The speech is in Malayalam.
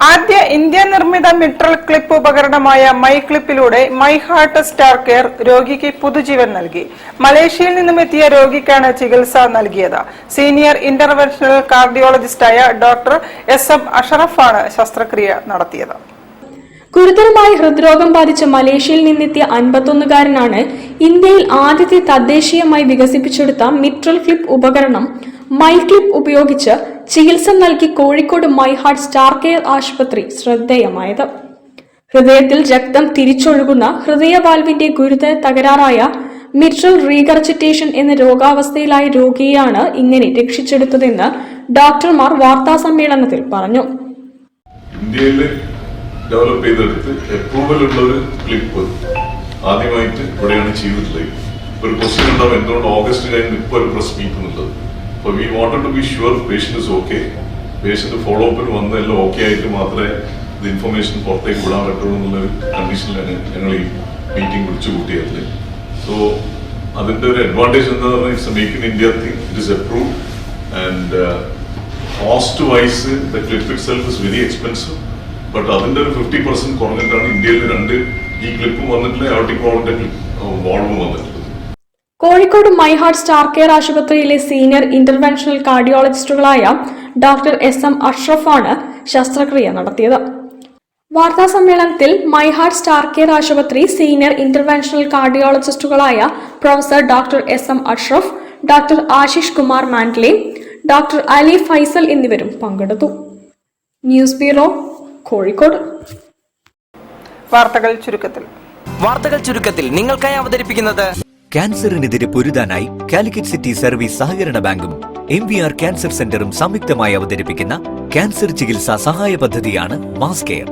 ആദ്യ ഇന്ത്യൻ നിർമ്മിത മിട്രൽ ക്ലിപ്പ് ഉപകരണമായ മൈ ക്ലിപ്പിലൂടെ മൈ ഹാർട്ട് സ്റ്റാർ കെയർ രോഗിക്ക് പുതുജീവൻ നൽകി. മലേഷ്യയിൽ നിന്നും എത്തിയ രോഗിക്കാണ് ചികിത്സ നൽകിയത്. സീനിയർ ഇന്റർവെൻഷണൽ കാർഡിയോളജിസ്റ്റായ ഡോക്ടർ SM അഷറഫാണ് ശസ്ത്രക്രിയ നടത്തിയത്. ഗുരുതരമായി ഹൃദ്രോഗം ബാധിച്ച മലേഷ്യയിൽ നിന്നെത്തിയ 51-കാരനാണ് ഇന്ത്യയിൽ ആദ്യത്തെ തദ്ദേശീയമായി വികസിപ്പിച്ചെടുത്ത മിട്രൽ ക്ലിപ്പ് ഉപകരണം മൈ ക്ലിപ്പ് ഉപയോഗിച്ച് ചികിത്സ നൽകി Kozhikode My Heart Star Care ആശുപത്രി ശ്രദ്ധേയമായത്. ഹൃദയത്തിൽ രക്തം തിരിച്ചൊഴുകുന്ന ഹൃദയവാൽവിന്റെ ഗുരുതര തകരാറായ മിട്രൽ റീഗർജിറ്റേഷൻ എന്ന രോഗാവസ്ഥയിലായ രോഗിയെയാണ് ഇങ്ങനെ രക്ഷിച്ചെടുത്തതെന്ന് ഡോക്ടർമാർ വാർത്താസമ്മേളനത്തിൽ പറഞ്ഞു. ഡെവലപ്പ് ചെയ്തെടുത്ത് അപ്രൂവൽ ഉള്ള ഒരു ക്ലിപ്പ് ആദ്യമായിട്ട് ഇവിടെയാണ് ചെയ്തിട്ടുള്ളത്. ഒരു ക്വസ്റ്റ്യൻ ഉണ്ടാവും എന്തുകൊണ്ട് ഓഗസ്റ്റ് കഴിഞ്ഞ് ഇപ്പോൾ ഒരു പ്രസ് മീറ്റ് എന്നുള്ളത്. അപ്പോൾ we wanted to be sure patient is okay, patient follow അപ്പിന് വന്ന് എല്ലാം ഓക്കെ ആയിട്ട് മാത്രമേ ഇത് ഇൻഫർമേഷൻ പുറത്തേക്ക് വിടാൻ പറ്റുള്ളൂ എന്നുള്ളൊരു കണ്ടീഷനിലാണ് ഞങ്ങൾ ഈ മീറ്റിംഗ് വിളിച്ചു കൂട്ടിയത്. സോ അതിന്റെ ഒരു അഡ്വാൻറ്റേജ് എന്താ പറഞ്ഞാൽ it's make in India thing, it is approved and cost vice the clip it self is very expensive. But അതിന്റെ ഒരു 50% കുറഞ്ഞിട്ടാണ് ഇന്ത്യയിൽ ഈ ക്ലിപ്പും വന്നിട്ടില്ല, അയോർട്ടിക് വാൾവിന്റെ വാൾവും വന്നിട്ടുള്ളത്. Kozhikode My Heart Star Care ആശുപത്രിയിലെ സീനിയർ ഇന്റർവെൻഷണൽ കാർഡിയോളജിസ്റ്റുകളായ ഡോക്ടർ SM അഷ്റഫാണ് ശസ്ത്രക്രിയ നടത്തിയത്. വാർത്താ സമ്മേളനത്തിൽ മൈ ഹാർട്ട് സ്റ്റാർ കെയർ ആശുപത്രി സീനിയർ ഇന്റർവെൻഷണൽ കാർഡിയോളജിസ്റ്റുകളായ professor doctor SM Ashraf, doctor Ashish Kumar Mandle, doctor Ali Faisal എന്നിവരും പങ്കെടുത്തു. News bureau, Kozhikode. വാർത്തകൾ ചുരുക്കത്തിൽ നിങ്ങൾക്കായി അവതരിപ്പിക്കുന്നത് ക്യാൻസറിനെതിരെ പൊരുതാനായി കാലിക്കറ്റ് സിറ്റി സർവീസ് സഹകരണ ബാങ്കും MVR ക്യാൻസർ സെന്ററും സംയുക്തമായി അവതരിപ്പിക്കുന്ന ക്യാൻസർ ചികിത്സാ സഹായ പദ്ധതിയാണ് മാസ് കെയർ.